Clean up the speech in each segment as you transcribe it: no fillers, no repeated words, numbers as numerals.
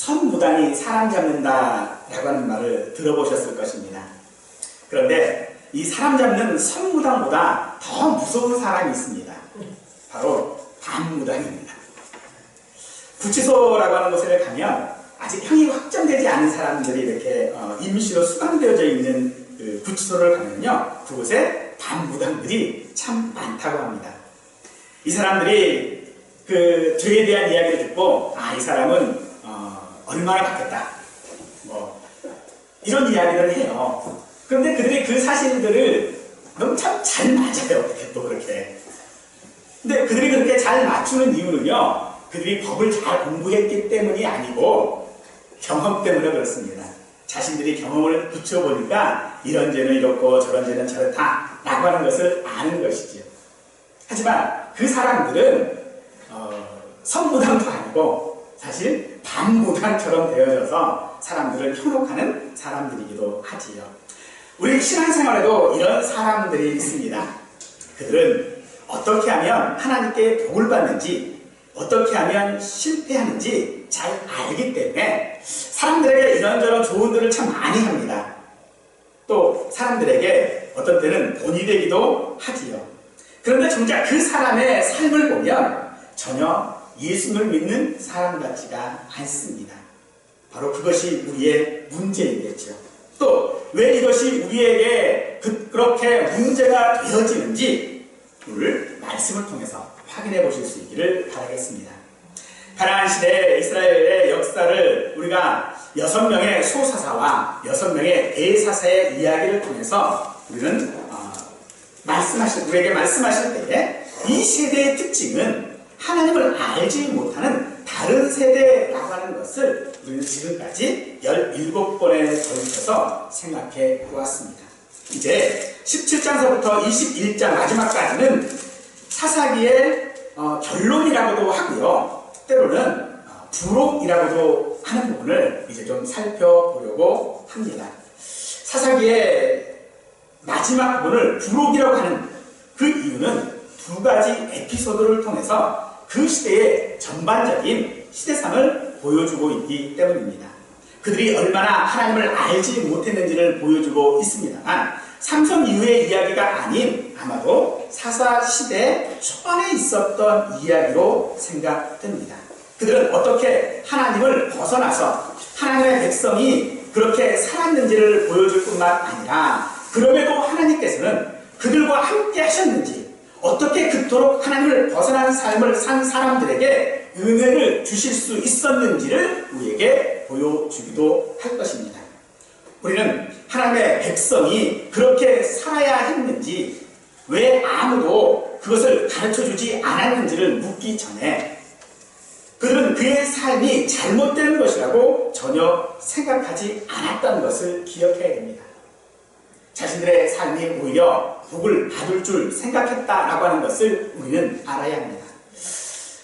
선무당이 사람 잡는다라고 하는 말을 들어보셨을 것입니다. 그런데 이 사람 잡는 선무당보다 더 무서운 사람이 있습니다. 바로 반무당입니다. 구치소라고 하는 곳에 가면 아직 형이 확정되지 않은 사람들이 이렇게 임시로 수감되어져 있는 그 구치소를 가면요, 그곳에 반무당들이 참 많다고 합니다. 이 사람들이 그 죄에 대한 이야기를 듣고, 이 사람은 얼마나 받겠다, 뭐 이런 이야기를 해요. 그런데 그들이 그 사실들을 너무 참 잘 맞아요. 또 그렇게. 근데 그들이 그렇게 잘 맞추는 이유는요, 그들이 법을 잘 공부했기 때문이 아니고 경험 때문에 그렇습니다. 자신들이 경험을 붙여보니까 이런 죄는 이렇고 저런 죄는 저렇다 라고 하는 것을 아는 것이죠. 하지만 그 사람들은 선무당도 아니고 사실 반무당처럼 되어져서 사람들을 현혹하는 사람들이기도 하지요. 우리 신앙생활에도 이런 사람들이 있습니다. 그들은 어떻게 하면 하나님께 복을 받는지, 어떻게 하면 실패하는지 잘 알기 때문에 사람들에게 이런저런 조언들을 참 많이 합니다. 또 사람들에게 어떤 때는 본이 되기도 하지요. 그런데 정작 그 사람의 삶을 보면 전혀 예수님을 믿는 사람 같지가 않습니다. 바로 그것이 우리의 문제이겠죠. 또 왜 이것이 우리에게 그렇게 문제가 되어지는지 오늘 말씀을 통해서 확인해 보실 수 있기를 바라겠습니다. 가나안 시대 이스라엘의 역사를 우리가 6명의 소사사와 6명의 대사사의 이야기를 통해서 우리는 우리에게 말씀하실 때에 이 세대의 특징은 하나님을 알지 못하는 다른 세대라고 하는 것을 우리는 지금까지 17번에 걸쳐서 생각해 보았습니다. 이제 17장서부터 21장 마지막까지는 사사기의 결론이라고도 하고요, 때로는 부록이라고도 하는 부분을 이제 좀 살펴보려고 합니다. 사사기의 마지막 부분을 부록이라고 하는 그 이유는 두 가지 에피소드를 통해서 그 시대의 전반적인 시대상을 보여주고 있기 때문입니다. 그들이 얼마나 하나님을 알지 못했는지를 보여주고 있습니다만 삼손 이후의 이야기가 아닌 아마도 사사시대 초반에 있었던 이야기로 생각됩니다. 그들은 어떻게 하나님을 벗어나서 하나님의 백성이 그렇게 살았는지를 보여줄 뿐만 아니라 그럼에도 하나님께서는 그들과 함께 하셨는지, 어떻게 그토록 하나님을 벗어난 삶을 산 사람들에게 은혜를 주실 수 있었는지를 우리에게 보여주기도 할 것입니다. 우리는 하나님의 백성이 그렇게 살아야 했는지, 왜 아무도 그것을 가르쳐주지 않았는지를 묻기 전에 그들은 그의 삶이 잘못된 것이라고 전혀 생각하지 않았다는 것을 기억해야 됩니다. 자신들의 삶이 오히려 복을 받을 줄 생각했다라고 하는 것을 우리는 알아야 합니다.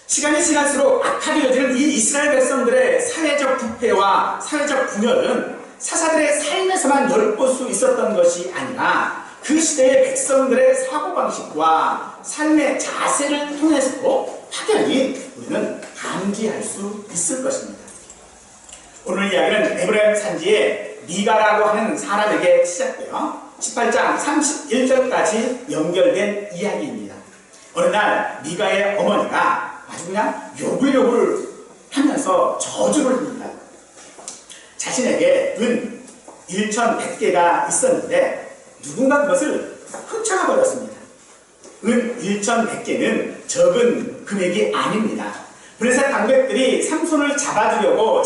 시간이 지날수록 악하게 이 이스라엘 백성들의 사회적 부패와 사회적 분열은 사사들의 삶에서만 엿볼 수 있었던 것이 아니라 그 시대의 백성들의 사고방식과 삶의 자세를 통해서도 확연히 우리는 감지할 수 있을 것입니다. 오늘 이야기는 에브라임 산지의 미가라고 하는 사람에게 시작되어 18장 31절까지 연결된 이야기입니다. 어느 날 미가의 어머니가 아주 그냥 욕을 하면서 저주를 합니다. 자신에게 은 1,100개가 있었는데 누군가 그것을 훔쳐가 버렸습니다. 은 1,100개는 적은 금액이 아닙니다. 블레셋 방백들이 삼손을 잡으려고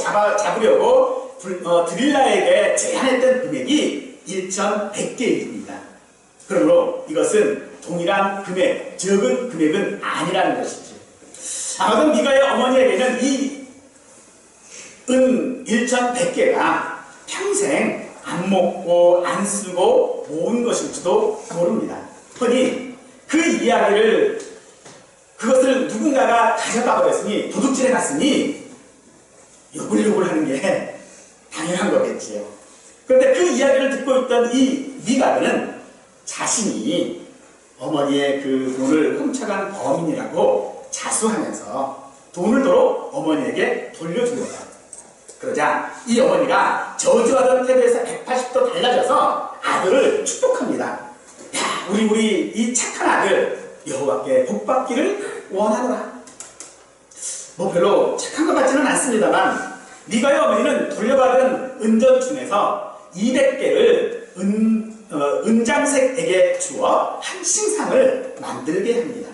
드릴라에게 제안했던 금액이 1,100개입니다. 그러므로 이것은 동일한 금액, 적은 금액은 아니라는 것이죠. 아마도 미가의 어머니에게는 이 은 1,100개가 평생 안 먹고 안 쓰고 모은 것일지도 모릅니다. 흔히 그 이야기를, 그것을 누군가가 가져가 버렸으니, 도둑질해 갔으니 욕을 하는 게 당연한 거겠지요. 그런데 그 이야기를 듣고 있던 이 미가는 자신이 어머니의 그 돈을 훔쳐간 범인이라고 자수하면서 돈을 도로 어머니에게 돌려줍니다. 그러자 이 어머니가 저주하던 태도에서 180도 달라져서 아들을 축복합니다. 야, 우리 이 착한 아들 여호와께 복받기를 원하노라. 뭐 별로 착한 것 같지는 않습니다만 미가의 어머니는 돌려받은 은전 중에서 200개를 은장색에게 주어 한 신상을 만들게 합니다.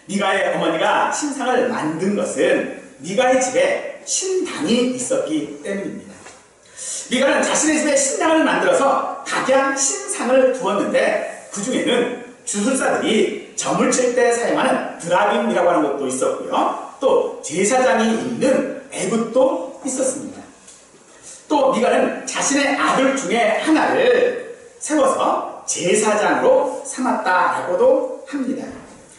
미가의 어머니가 신상을 만든 것은 미가의 집에 신당이 있었기 때문입니다. 미가는 자신의 집에 신당을 만들어서 각양 신상을 두었는데 그 중에는 주술사들이 점을 칠 때 사용하는 드라빔이라고 하는 것도 있었고요. 또 제사장이 있는 에봇도 있었습니다. 또 미가는 자신의 아들 중에 하나를 세워서 제사장으로 삼았다라고도 합니다.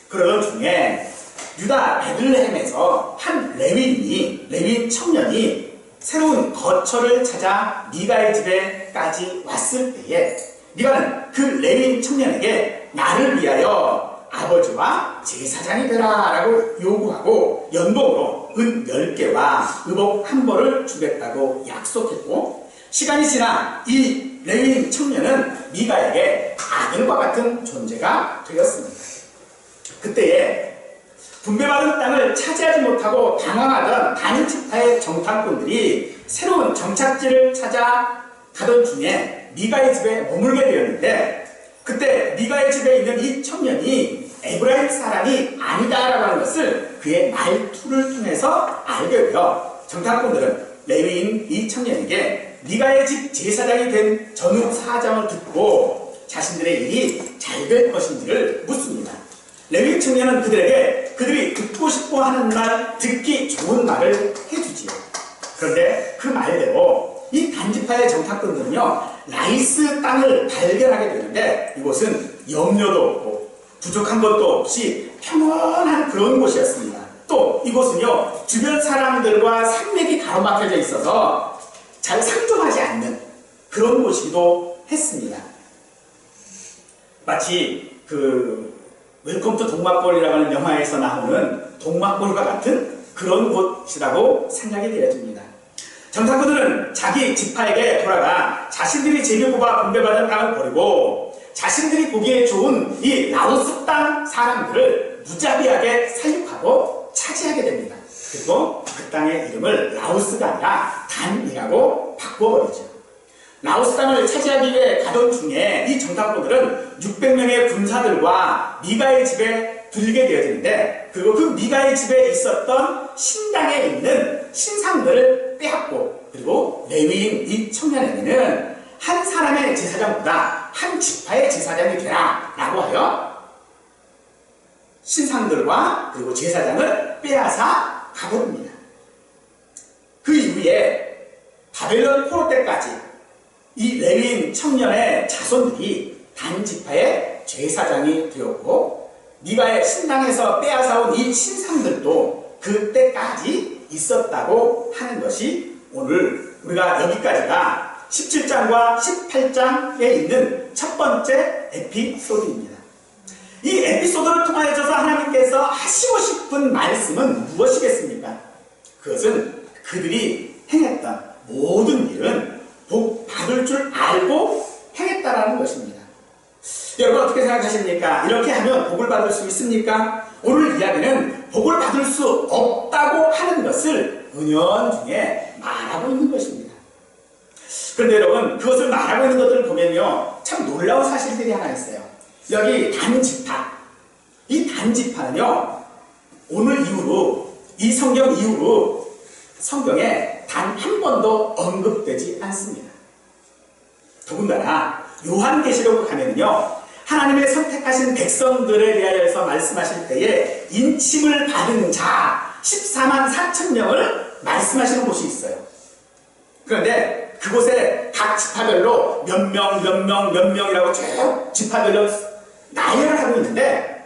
그러던 중에 유다 베들레헴에서 한 레위인 청년이 새로운 거처를 찾아 미가의 집에까지 왔을 때에 미가는 그 레위인 청년에게 나를 위하여 아버지와 제사장이 되라 라고 요구하고 연봉으로 은 10개와 의복 한 벌을 주겠다고 약속했고, 시간이 지나 이 레위인 청년은 미가에게 아들과 같은 존재가 되었습니다. 그때에 분배받은 땅을 차지하지 못하고 방황하던 단 지파의 정탐꾼들이 새로운 정착지를 찾아 가던 중에 미가의 집에 머물게 되었는데, 그때 미가의 집에 있는 이 청년이 에브라임 사람이 아니다라고 하는 것을 그의 말투를 통해서 알게 되어 정탐꾼들은 레위인 이 청년에게 미가의 집 제사장이 된 전후 사정을 듣고 자신들의 일이 잘 될 것인지를 묻습니다. 레위 청년은 그들에게 그들이 듣고 싶어 하는 말, 듣기 좋은 말을 해주지요. 그런데 그 말대로 이 단지파의 정탐꾼들은요, 라이스 땅을 발견하게 되는데 이곳은 염료도 없고 부족한 것도 없이 평온한 그런 곳이었습니다. 또 이곳은요, 주변 사람들과 산맥이 가로막혀져 있어서 잘 상종하지 않는 그런 곳이기도 했습니다. 마치 웰컴 투 동막골이라고 하는 영화에서 나오는 동막골과 같은 그런 곳이라고 생각이 되어집니다. 정탐꾼들은 자기 지파에게 돌아가 자신들이 재료 뽑아 분배받은 땅을 버리고 자신들이 보기에 좋은 이 라오스 땅 사람들을 무자비하게 살육하고 차지하게 됩니다. 그리고 그 땅의 이름을 라오스가 아니라 단이라고 바꿔버리죠. 라오스 땅을 차지하기 위해 가던 중에 이 정탐꾼들은 600명의 군사들과 미가의 집에 들게 되어지는데, 그리고 그 미가의 집에 있었던 신당에 있는 신상들을 빼앗고, 그리고 레위인 이 청년에게는 한 사람의 제사장보다 한 지파의 제사장이 되라 라고 하여 신상들과 그리고 제사장을 빼앗아 가버립니다. 그 이후에 바벨론 포로 때까지 이 레위인 청년의 자손들이 단지파의 제사장이 되었고, 미가의 신당에서 빼앗아온 이 신상들도 그때까지 있었다고 하는 것이 오늘 우리가 여기까지가 17장과 18장에 있는 첫 번째 에피소드입니다. 이 에피소드를 통하여서 하나님께서 하시고 싶은 말씀은 무엇이겠습니까? 그것은 그들이 행했던 모든 일은 복 받을 줄 알고 행했다라는 것입니다. 여러분 어떻게 생각하십니까? 이렇게 하면 복을 받을 수 있습니까? 오늘 이야기는 복을 받을 수 없다고 하는 것을 은연중에 말하고 있는 것입니다. 그런데 여러분, 그것을 말하고 있는 것들을 보면요, 참 놀라운 사실들이 하나 있어요. 여기 단지파, 이 단지파는요, 오늘 이후로, 이 성경 이후로 성경에 단 한 번도 언급되지 않습니다. 더군다나 요한계시록 가면요, 하나님의 선택하신 백성들에 대하여서 말씀하실 때에 인침을 받은 자 14만 4천 명을 말씀하시는 곳이 있어요. 그런데 그곳에 각 지파별로 몇 명이라고 쭉 지파별로 나열을 하고 있는데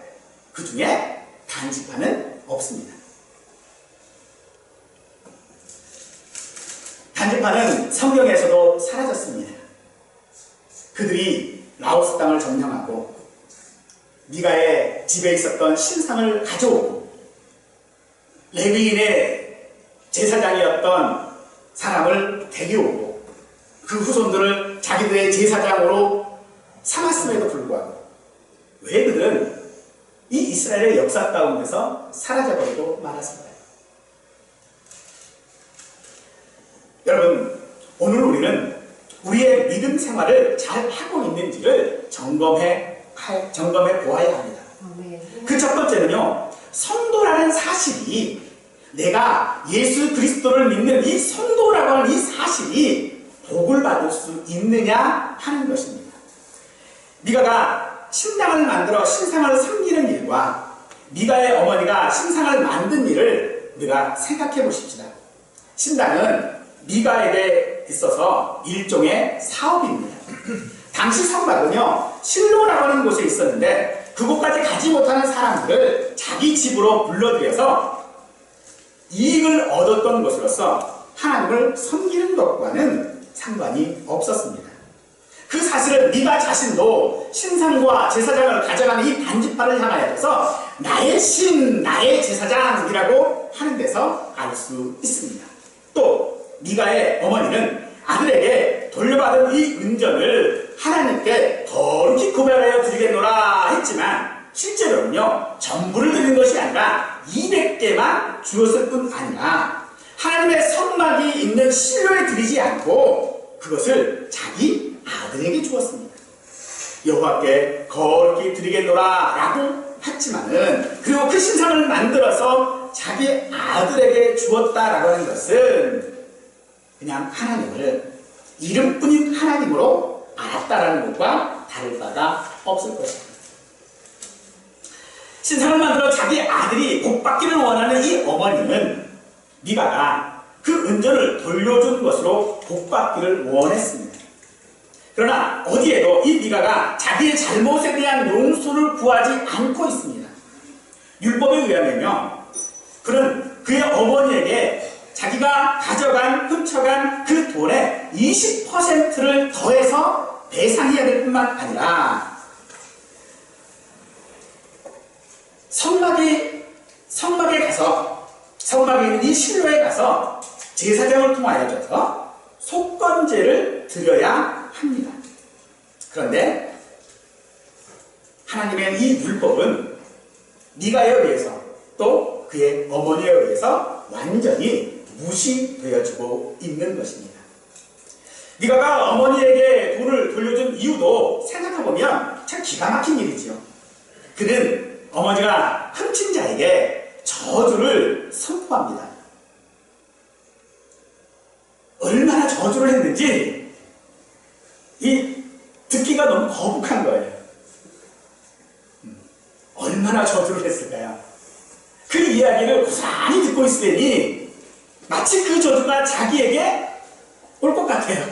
그 중에 단지파는 없습니다. 단지파는 성경에서도 사라졌습니다. 그들이 라오스 땅을 점령하고 미가의 집에 있었던 신상을 가져오고 레위인의 제사장이었던 사람을 데려오고 그 후손들을 자기들의 제사장으로 삼았음에도 불구하고 왜 그들은 이 이스라엘의 역사 가운데서 사라져버리고 말았습니다. 여러분, 오늘 우리는 우리의 믿음 생활을 잘 하고 있는지를 점검해 보아야 합니다. 그 첫 번째는요, 성도라는 사실이, 내가 예수 그리스도를 믿는 이 성도라고 하는 이 사실이 복을 받을 수 있느냐 하는 것입니다. 미가가 신당을 만들어 신상을 섬기는 일과 미가의 어머니가 신상을 만든 일을 우리가 생각해 보십시다. 신당은 미가에게 있어서 일종의 사업입니다. 당시 성막은요, 실로라고 하는 곳에 있었는데 그곳까지 가지 못하는 사람들을 자기 집으로 불러들여서 이익을 얻었던 것으로서 하나님을 섬기는 것과는 상관이 없었습니다. 그 사실을 미가 자신도 신상과 제사장을 가져가는 이 반지파를 향하여서 나의 신, 나의 제사장이라고 하는 데서 알 수 있습니다. 또 미가의 어머니는 아들에게 돌려받은 이 은전을 하나님께 거룩히 구별하여 드리겠노라 했지만 실제로는요, 전부를 드린 것이 아니라 200개만 주었을 뿐 아니라 하나님의 성막이 있는 실로에 드리지 않고 그것을 자기 아들에게 주었습니다. 여호와께 거룩히 드리겠노라 라고 했지만은, 그리고 그 신상을 만들어서 자기 아들에게 주었다라고 하는 것은 그냥 하나님을 이름뿐인 하나님으로 알았다라는 것과 다를 바가 없을 것입니다. 신상을 만들어 자기 아들이 복받기를 원하는 이 어머니는 미가가 그 은전을 돌려준 것으로 복받기를 원했습니다. 그러나 어디에도 이 미가가 자기의 잘못에 대한 용서를 구하지 않고 있습니다. 율법에 의하면요, 그는 그의 어머니에게 자기가 가져간, 훔쳐간 그 돈의 20%를 더해서 배상해야 될 뿐만 아니라 성막에 가서, 성막에 있는 이 실로에 가서 제사장을 통하여서 속건제를 드려야 합니다. 그런데 하나님의 이 율법은 미가에 의해서 또 그의 어머니에 의해서 완전히 무시되어지고 있는 것입니다. 미가가 어머니에게 돈을 돌려준 이유도 생각해보면 참 기가 막힌 일이지요. 그는 어머니가 훔친 자에게 저주를 선포합니다. 얼마나 저주를 했는지 듣기가 너무 거북한 거예요. 얼마나 저주를 했을까요? 그 이야기를 고스란히 듣고 있으니 마치 그 저주가 자기에게 올 것 같아요.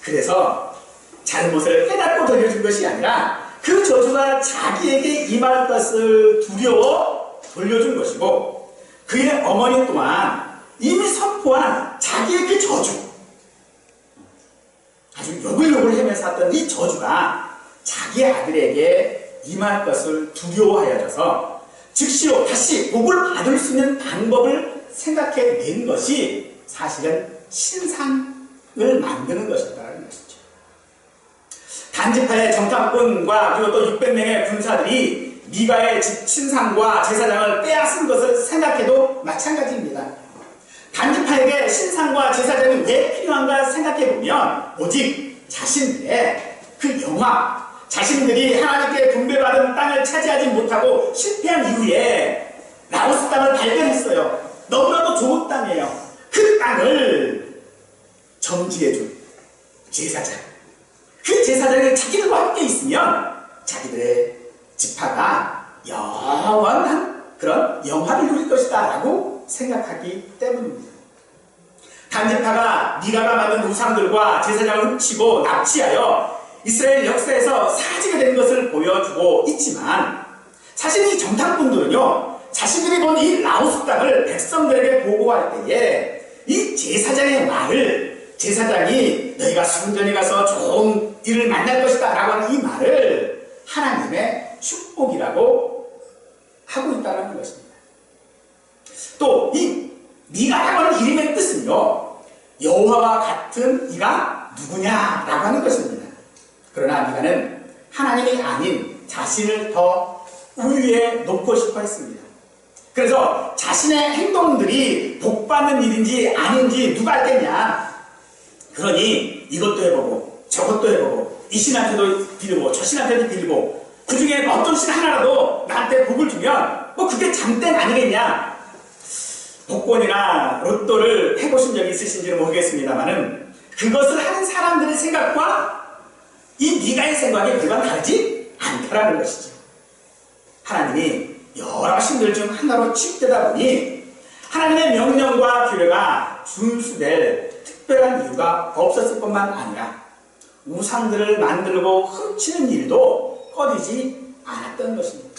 그래서 잘못을 깨닫고 돌려준 것이 아니라 그 저주가 자기에게 임할 것을 두려워 돌려준 것이고, 그의 어머니 또한 이미 선포한 자기의 그 저주, 아주 욕을 하면서 했던 이 저주가 자기 아들에게 임할 것을 두려워하여져서 즉시로 다시 복을 받을 수 있는 방법을 생각해낸 것이 사실은 신상을 만드는 것이었다는 것이죠. 단지파의 정탐꾼과 그리고 또 600명의 군사들이 미가의 신상과 제사장을 빼앗은 것을 생각해도 마찬가지입니다. 단지파에게 신상과 제사장이 왜 필요한가 생각해보면 오직 자신들의 그 영화, 자신들이 하나님께 분배받은 땅을 차지하지 못하고 실패한 이후에 라오스 땅을 발견했어요. 너무나도 좋은 땅이에요. 그 땅을 점지해준 제사장, 그 제사장이 자기들과 함께 있으면 자기들의 지파가 영원한 그런 영화를 누릴 것이다 라고 생각하기 때문입니다. 단지파가 미가가 만든 우상들과 제사장을 훔치고 납치하여 이스라엘 역사에서 사라지게 된 것을 보여주고 있지만, 사실 이 정탐꾼들은요, 자신들이 본 이 라오스 땅을 백성들에게 보고할 때에 이 제사장의 말을, 제사장이 너희가 순전히 가서 좋은 일을 만날 것이다 라고 하는 이 말을 하나님의 축복이라고 하고 있다는 것입니다. 또 이 미가라고 하는 이름의 뜻은요, 여호와와 같은 이가 누구냐라고 하는 것입니다. 그러나 미가는 하나님이 아닌 자신을 더 우위에 놓고 싶어 했습니다. 그래서 자신의 행동들이 복받는 일인지 아닌지 누가 알겠냐. 그러니 이것도 해보고 저것도 해보고 이 신한테도 빌고 저 신한테도 빌고 그 중에 어떤 신 하나라도 나한테 복을 주면 뭐 그게 장땡 아니겠냐. 복권이나 로또를 해보신 적이 있으신지는 모르겠습니다만은 그것을 하는 사람들의 생각과 이 미가의 생각이 별반 다르지 않다라는 것이죠. 하나님이 여러 신들 중 하나로 취급되다 보니 하나님의 명령과 규례가 준수될 특별한 이유가 없었을 뿐만 아니라 우상들을 만들고 훔치는 일도 꺼리지 않았던 것입니다.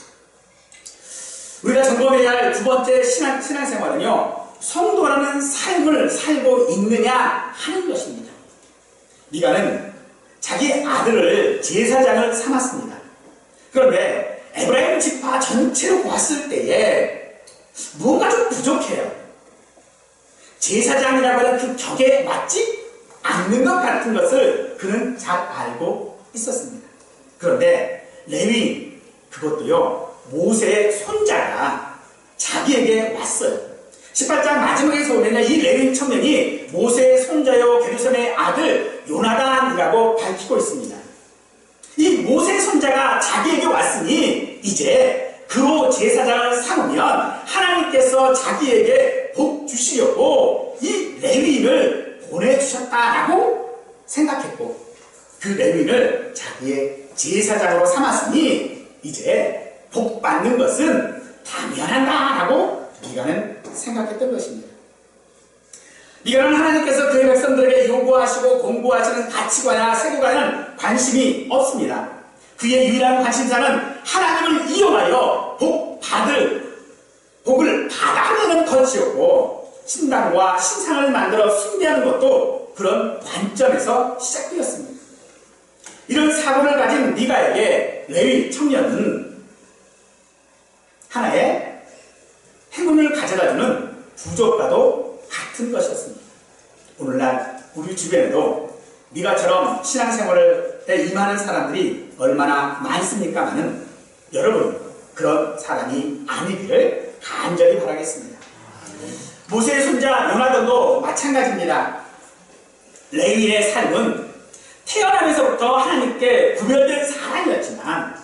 우리가 점검해야 할 두 번째 신앙생활은요, 성도라는 삶을 살고 있느냐 하는 것입니다. 미가는 자기 아들을 제사장을 삼았습니다. 그런데 에브라임 지파 전체로 봤을 때에 뭔가 좀 부족해요. 제사장이라고 하는 그 격에 맞지 않는 것 같은 것을 그는 잘 알고 있었습니다. 그런데 레위, 그것도요, 모세의 손자가 자기에게 왔어요. 18장 마지막에서 보면 이 레위 청년이 모세의 손자요 게르손의 아들 요나단이라고 밝히고 있습니다. 이 모세의 손자가 자기에게 왔으니 이제 그로 제사장을 삼으면 하나님께서 자기에게 복 주시려고 이 레위인을 보내주셨다라고 생각했고 그 레위인을 자기의 제사장으로 삼았으니 이제 복 받는 것은 당연하다라고 미가는 생각했던 것입니다. 미가는 하나님께서 그의 백성들에게 요구하시고 공부하시는 가치관이나 세계관은 관심이 없습니다. 그의 유일한 관심사는 하나님을 이용하여 복을 받아내는 것이었고 신당과 신상을 만들어 숭배하는 것도 그런 관점에서 시작되었습니다. 이런 사고를 가진 미가에게 레위 청년은 하나의 행운을 가져다주는 부족과도 같은 것이었습니다. 오늘날 우리 주변에도 미가처럼 신앙생활에 임하는 사람들이 얼마나 많습니까마는 여러분 그런 사람이 아니기를 간절히 바라겠습니다. 모세의 손자 요나단도 마찬가지입니다. 레위의 삶은 태어나면서부터 하나님께 구별된 사람이었지만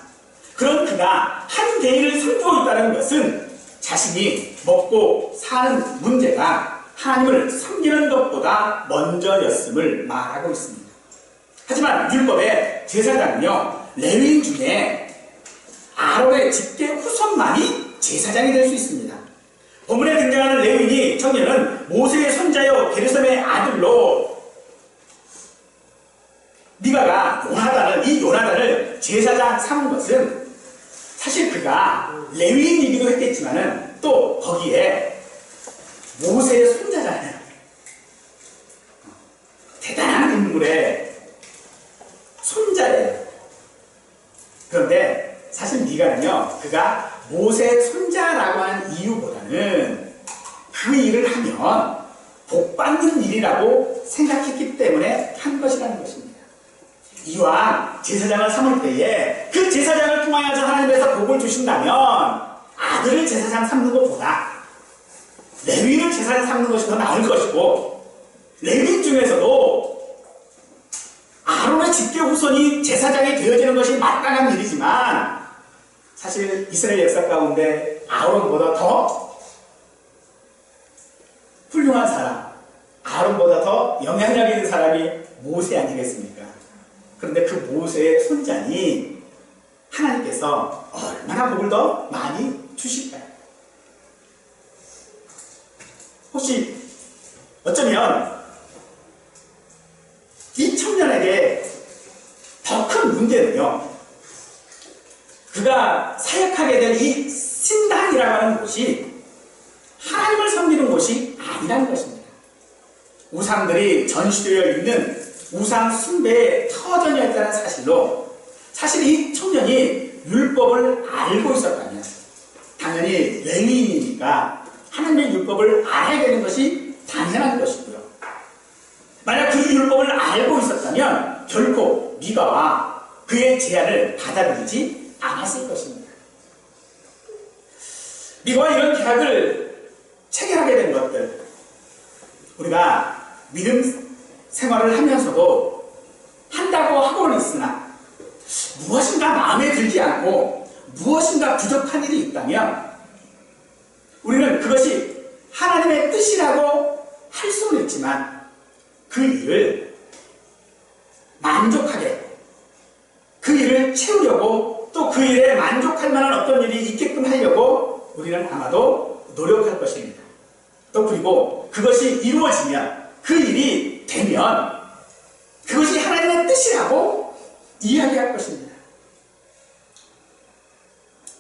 그런 그가 한 개인을 섬기고 있다는 것은 자신이 먹고 사는 문제가 하나님을 섬기는 것보다 먼저였음을 말하고 있습니다. 하지만 율법의 제사장은요, 레위인 중에 아론의 직계 후손만이 제사장이 될 수 있습니다. 본문에 등장하는 레위인이 청년은 모세의 손자요 게르솜의 아들로 미가가 요나단을 제사장 삼은 것은 사실 그가 레위인이기도 했겠지만은 또 거기에 모세의 손자잖아요. 대단한 인물의 손자예요. 그런데 사실 미가는요, 그가 모세의 손자라고 하는 이유보다는 그 일을 하면 복받는 일이라고 생각했기 때문에 한 것이라는 것입니다. 이왕 제사장을 삼을 때에 그 제사장을 통하여서 하나님께서 복을 주신다면 아들을 제사장 삼는 것보다 레위인을 제사장 삼는 것이 더 나을 것이고 레위인 중에서도 아론의 직계 후손이 제사장이 되어지는 것이 마땅한 일이지만 사실 이스라엘 역사 가운데 아론보다 더 훌륭한 사람, 아론보다 더 영향력 있는 사람이 모세 아니겠습니까? 그런데 그 모세의 손자니 하나님께서 얼마나 복을 더 많이 주실까요? 혹시 어쩌면 이 청년에게 더 큰 문제는요, 그가 사역하게 된 이 신당이라고 하는 곳이 하나님을 섬기는 곳이 아니라는 것입니다. 우상들이 전시되어 있는 우상 숭배의 터전이었다는 사실로 사실 이 청년이 율법을 알고 있었다면 당연히 레위인이니까 하나님의 율법을 알아야 되는 것이 당연한 것이고요. 만약 그 율법을 알고 있었다면 결코 미가와 그의 제안을 받아들이지 않았을 것입니다. 미가와 이런 계약을 체결하게 된 것들, 우리가 믿음 생활을 하면서도 한다고 하고는 있으나 무엇인가 마음에 들지 않고 무엇인가 부족한 일이 있다면 우리는 그것이 하나님의 뜻이라고 할 수는 있지만 그 일을 만족하게, 그 일을 채우려고, 또 그 일에 만족할 만한 어떤 일이 있게끔 하려고 우리는 아마도 노력할 것입니다. 또 그리고 그것이 이루어지면, 그 일이 되면 그것이 하나님의 뜻이라고 이야기할 것입니다.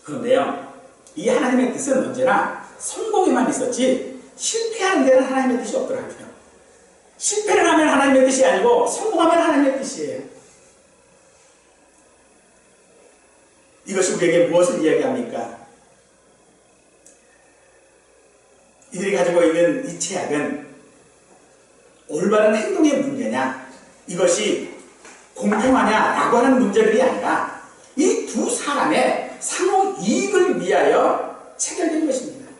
그런데요, 이 하나님의 뜻은 언제나 성공에만 있었지 실패하는 데는 하나님의 뜻이 없더라고요. 실패를 하면 하나님의 뜻이 아니고 성공하면 하나님의 뜻이에요. 이것이 우리에게 무엇을 이야기합니까? 이들이 가지고 있는 이 제약은 올바른 행동의 문제냐, 이것이 공평하냐라고 하는 문제들이 아니라 이 두 사람의 상호 이익을 위하여 체결된 것입니다.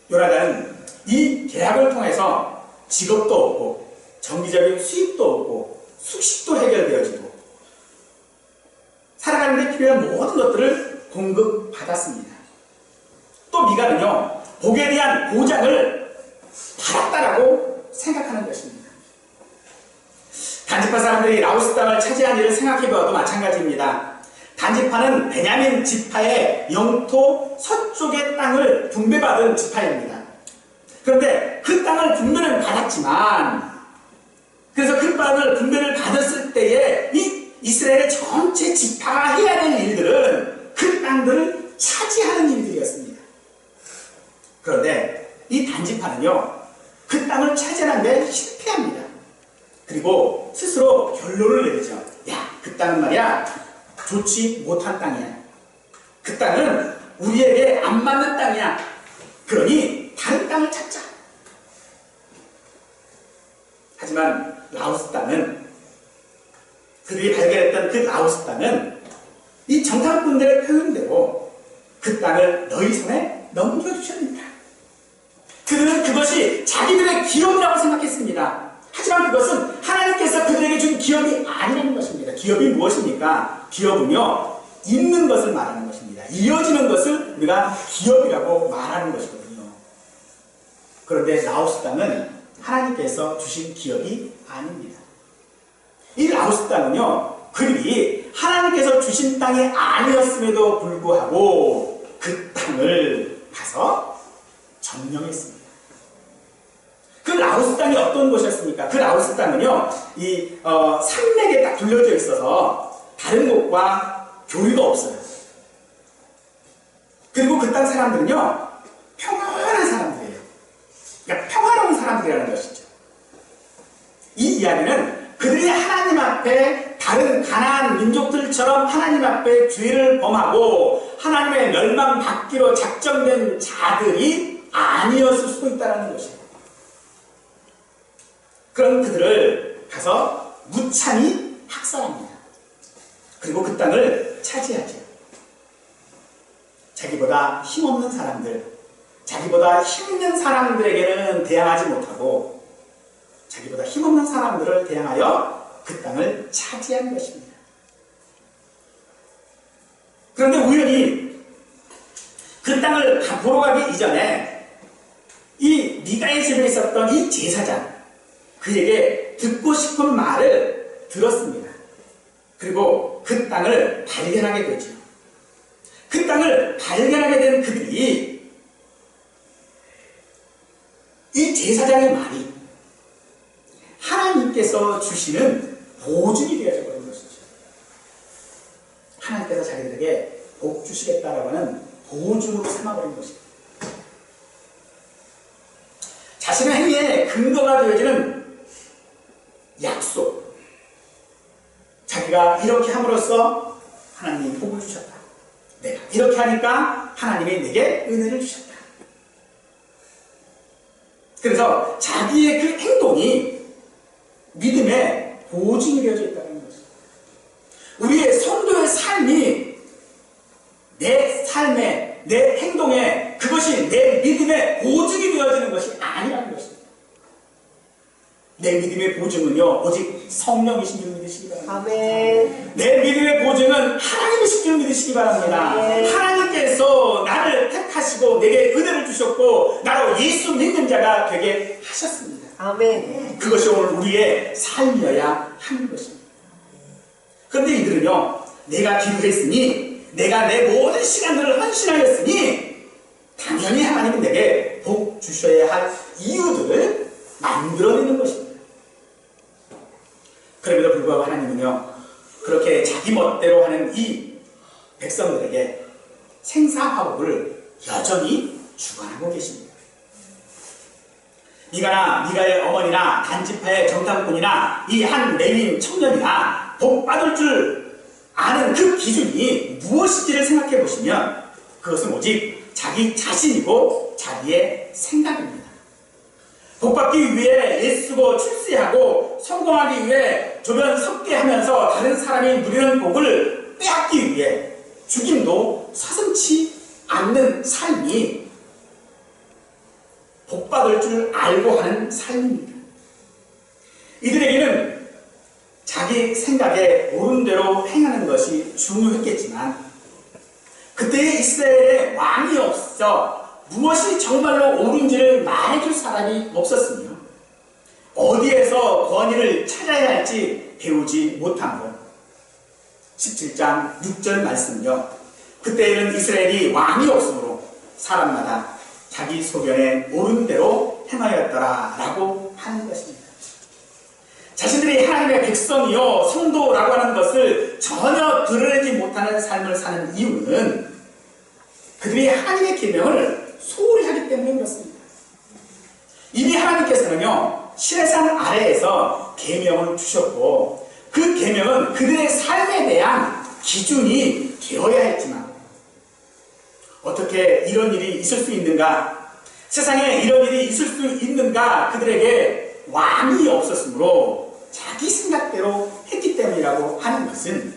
요나단은 이 계약을 통해서 직업도 얻고 정기적인 수입도 얻고 숙식도 해결되어지고 살아가는 데 필요한 모든 것들을 공급받았습니다. 또 미가는요, 복에 대한 보장을 받았다라고 생각하는 것입니다. 단지파 사람들이 라오스 땅을 차지한 일을 생각해보아도 마찬가지입니다. 단지파는 베냐민 지파의 영토 서쪽의 땅을 분배받은 지파입니다. 그런데 그 땅을 분배를 받았지만, 그래서 그 땅을 분배를 받았을 때에 이 이스라엘의 전체 지파가 해야 될 일들은 그 땅들을 차지하는 일들이었습니다. 그런데 이 단지파는요, 그 땅을 차지하는 데 실패합니다. 그리고 스스로 결론을 내리죠. 야, 그 땅은 말이야, 좋지 못한 땅이야. 그 땅은 우리에게 안 맞는 땅이야. 그러니 다른 땅을 찾자. 하지만 라오스 땅은, 그들이 발견했던 그 라오스 땅은 이 정탐꾼들의 표현대로 그 땅을 너희 손에 넘겨주셨습니다. 그들은 그것이 자기들의 기업이라고 생각했습니다. 하지만 그것은 하나님께서 그들에게 준 기업이 아니라는 것입니다. 기업이 무엇입니까? 기업은요, 있는 것을 말하는 것입니다. 이어지는 것을 우리가 기업이라고 말하는 것이거든요. 그런데 라오스 땅은 하나님께서 주신 기업이 아닙니다. 이 라오스 땅은요, 그들이 하나님께서 주신 땅이 아니었음에도 불구하고 그 땅을 가서 점령했습니다. 그 라오스 땅이 어떤 곳이었습니까? 그 라오스 땅은요, 이 산맥에 딱 둘러져 있어서 다른 곳과 교류가 없어요. 그리고 그 땅 사람들은요, 평안한 사람들이에요. 그러니까 평화로운 사람들이라는 것이죠. 이 이야기는 그들이 하나님 앞에 다른 가나안 민족들처럼 하나님 앞에 죄를 범하고 하나님의 멸망받기로 작정된 자들이 아니었을 수도 있다는 것이에요. 그런 그들을 가서 무참히 학살합니다. 그리고 그 땅을 차지하죠. 자기보다 힘없는 사람들, 자기보다 힘있는 사람들에게는 대항하지 못하고 자기보다 힘없는 사람들을 대항하여 그 땅을 차지한 것입니다. 그런데 우연히 그 땅을 보러 가기 이전에 이 미가의 집에 있었던 이 제사장, 그에게 듣고 싶은 말을 들었습니다. 그리고 그 땅을 발견하게 되죠. 그 땅을 발견하게 된 그들이 이 제사장의 말이 하나님께서 주시는 보증이 되어져 버린 것이죠. 하나님께서 자기들에게 복 주시겠다라고 하는 보증으로 삼아버린 것입니다. 자신의 행위에 근거가 되어지는 약속. 자기가 이렇게 함으로써 하나님이 복을 주셨다. 내가 이렇게 하니까 하나님이 내게 은혜를 주셨다. 그래서 자기의 그 행동이 믿음의 보증이 되어져 있다는 것입니다. 우리의 성도의 삶이 내 삶에, 내 행동에 그것이 내 믿음의 보증이 되어지는 것이 아니라는 것입니다. 내 믿음의 보증은요, 오직 성령이신 줄 믿으시기 바랍니다. 아멘. 내 믿음의 보증은 하나님이신 줄 믿으시기 바랍니다. 아멘. 하나님께서 나를 택하시고 내게 은혜를 주셨고 나로 예수 믿는 자가 되게 하셨습니다. 아멘. 그것이 오늘 우리의 삶이어야 하는 것입니다. 그런데 이들은요, 내가 기도했으니, 내가 내 모든 시간들을 헌신하였으니 당연히 하나님은 내게 복 주셔야 할 이유들을 만들어내는 것입니다. 그럼에도 불구하고 하나님은요, 그렇게 자기 멋대로 하는 이 백성들에게 생사화복을 여전히 주관하고 계십니다. 미가의 어머니나 단지파의 정탐꾼이나 이 한 레위인 청년이나 복 받을 줄 아는 그 기준이 무엇인지를 생각해 보시면 그것은 오직 자기 자신이고 자기의 생각입니다. 복받기 위해 애쓰고 출세하고 성공하기 위해 조변 섭게 하면서 다른 사람이 누리는 복을 빼앗기 위해 죽임도 서슴지 않는 삶이 복받을 줄 알고 하는 삶입니다. 이들에게는 자기 생각에 옳은 대로 행하는 것이 중요했겠지만 그때의 이스라엘에 왕이 없어 무엇이 정말로 옳은지를 말해줄 사람이 없었으며 어디에서 권위를 찾아야 할지 배우지 못한 것. 17장 6절 말씀요. 그때에는 이스라엘이 왕이 없으므로 사람마다 자기 소견에 옳은 대로 행하였더라 라고 하는 것입니다. 자신들이 하나님의 백성이요 성도라고 하는 것을 전혀 드러내지 못하는 삶을 사는 이유는 그들이 하나님의 계명을 소홀히 하기 때문에 그렇습니다. 이미 하나님께서는요 시내산 아래에서 계명을 주셨고 그 계명은 그들의 삶에 대한 기준이 되어야 했지만 어떻게 이런 일이 있을 수 있는가? 세상에 이런 일이 있을 수 있는가? 그들에게 왕이 없었으므로 자기 생각대로 했기 때문이라고 하는 것은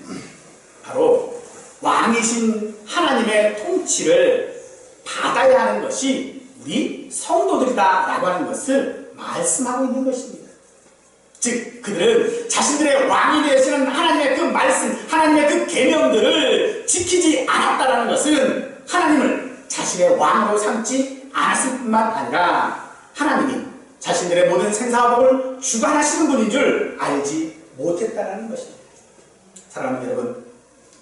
바로 왕이신 하나님의 통치를 받아야 하는 것이 우리 성도들이다라고 하는 것을 말씀하고 있는 것입니다. 즉 그들은 자신들의 왕이 되시는 하나님의 그 말씀, 하나님의 그 계명들을 지키지 않았다라는 것은 하나님을 자신의 왕으로 삼지 않았을 뿐만 아니라 하나님이 자신들의 모든 생사화복을 주관하시는 분인 줄 알지 못했다는 것입니다. 사랑하는 여러분,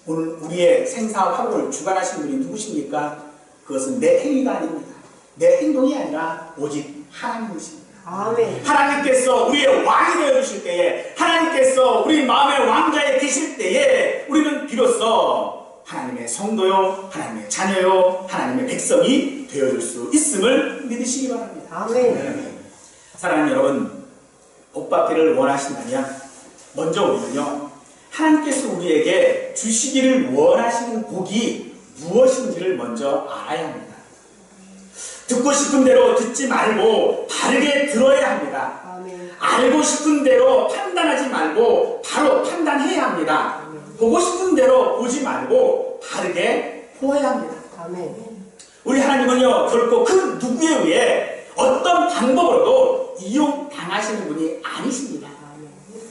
오늘 우리의 생사화복을 주관하시는 분이 누구십니까? 그것은 내 행위가 아닙니다. 내 행동이 아니라 오직 하나님이십니다. 아멘. 하나님께서 우리의 왕이 되어주실 때에, 하나님께서 우리 마음의 왕자에 계실 때에 우리는 비로소 하나님의 성도요, 하나님의 자녀요, 하나님의 백성이 되어줄 수 있음을 믿으시기 바랍니다. 아멘. 사랑하는 여러분, 복받기를 원하신다면 먼저 우리는요 하나님께서 우리에게 주시기를 원하시는 복이 무엇인지를 먼저 알아야 합니다. 듣고 싶은 대로 듣지 말고 바르게 들어야 합니다. 아멘. 알고 싶은 대로 판단하지 말고 바로 판단해야 합니다. 보고 싶은 대로 보지 말고 바르게 보아야 합니다. 아멘. 우리 하나님은요 결코 그 누구에 의해 어떤 방법으로도 이용당하시는 분이 아니십니다.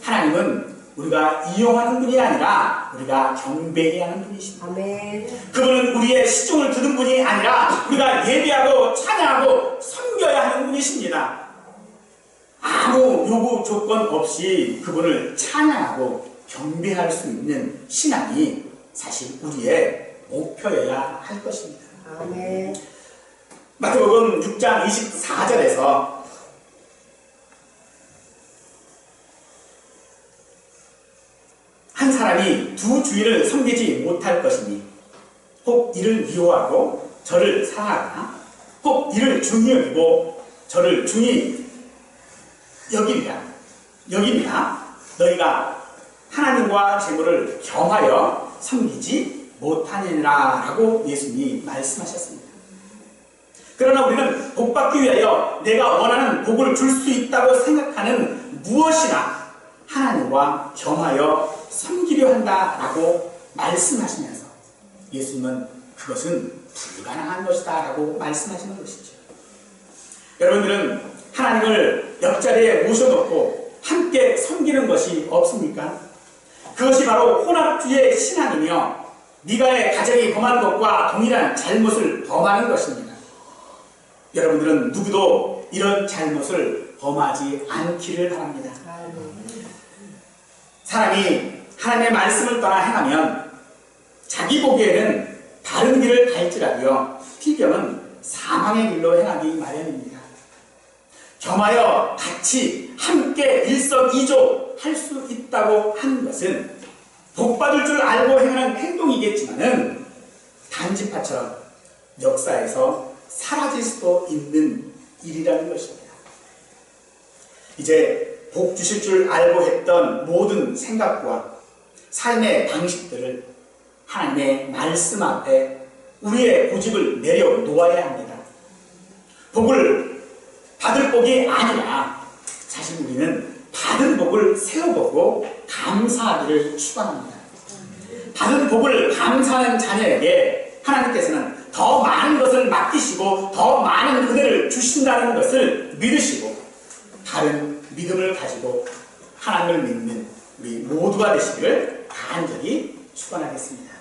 하나님은 우리가 이용하는 분이 아니라 우리가 경배해야 하는 분이십니다. 아멘. 그분은 우리의 시종을 드는 분이 아니라 우리가 예배하고 찬양하고 섬겨야 하는 분이십니다. 아무 요구 조건 없이 그분을 찬양하고 경배할 수 있는 신앙이 사실 우리의 목표여야 할 것입니다. 아멘. 마태복음 6장 24절에서 한 사람이 두 주인을 섬기지 못할 것이니 혹 이를 미워하고 저를 사랑하거나 혹 이를 중히 여기고 저를 중히 여기냐 너희가 하나님과 재물을 겸하여 섬기지 못하니라 라고 예수님이 말씀하셨습니다. 그러나 우리는 복받기 위하여 내가 원하는 복을 줄 수 있다고 생각하는 무엇이나 하나님과 겸하여 섬기려 한다라고 말씀하시면서 예수님은 그것은 불가능한 것이다 라고 말씀하시는 것이죠. 여러분들은 하나님을 옆자리에 모셔놓고 함께 섬기는 것이 없습니까? 그것이 바로 혼합주의 신앙이며 네가의 가정이 범한 것과 동일한 잘못을 범하는 것입니다. 여러분들은 누구도 이런 잘못을 범하지 않기를 바랍니다. 사람이 하나님의 말씀을 떠나 행하면 자기 보기에는 바른 길을 갈지라도요 필경은 사망의 길로 행하기 마련입니다. 겸하여 같이 함께 일석이조 할 수 있다고 하는 것은 복받을 줄 알고 행하는 행동이겠지만은 단지파처럼 역사에서 사라질 수도 있는 일이라는 것입니다. 이제 복 주실 줄 알고 했던 모든 생각과 삶의 방식들을 하나님의 말씀 앞에 우리의 고집을 내려놓아야 합니다. 복을 받을 복이 아니라 사실 우리는 받은 복을 세워보고 감사하기를 축원합니다. 받은 복을 감사하는 자녀에게 하나님께서는 더 많은 것을 맡기시고 더 많은 은혜를 주신다는 것을 믿으시고 다른 믿음을 가지고 하나님을 믿는 우리 모두가 되시기를 간절히 축원하겠습니다.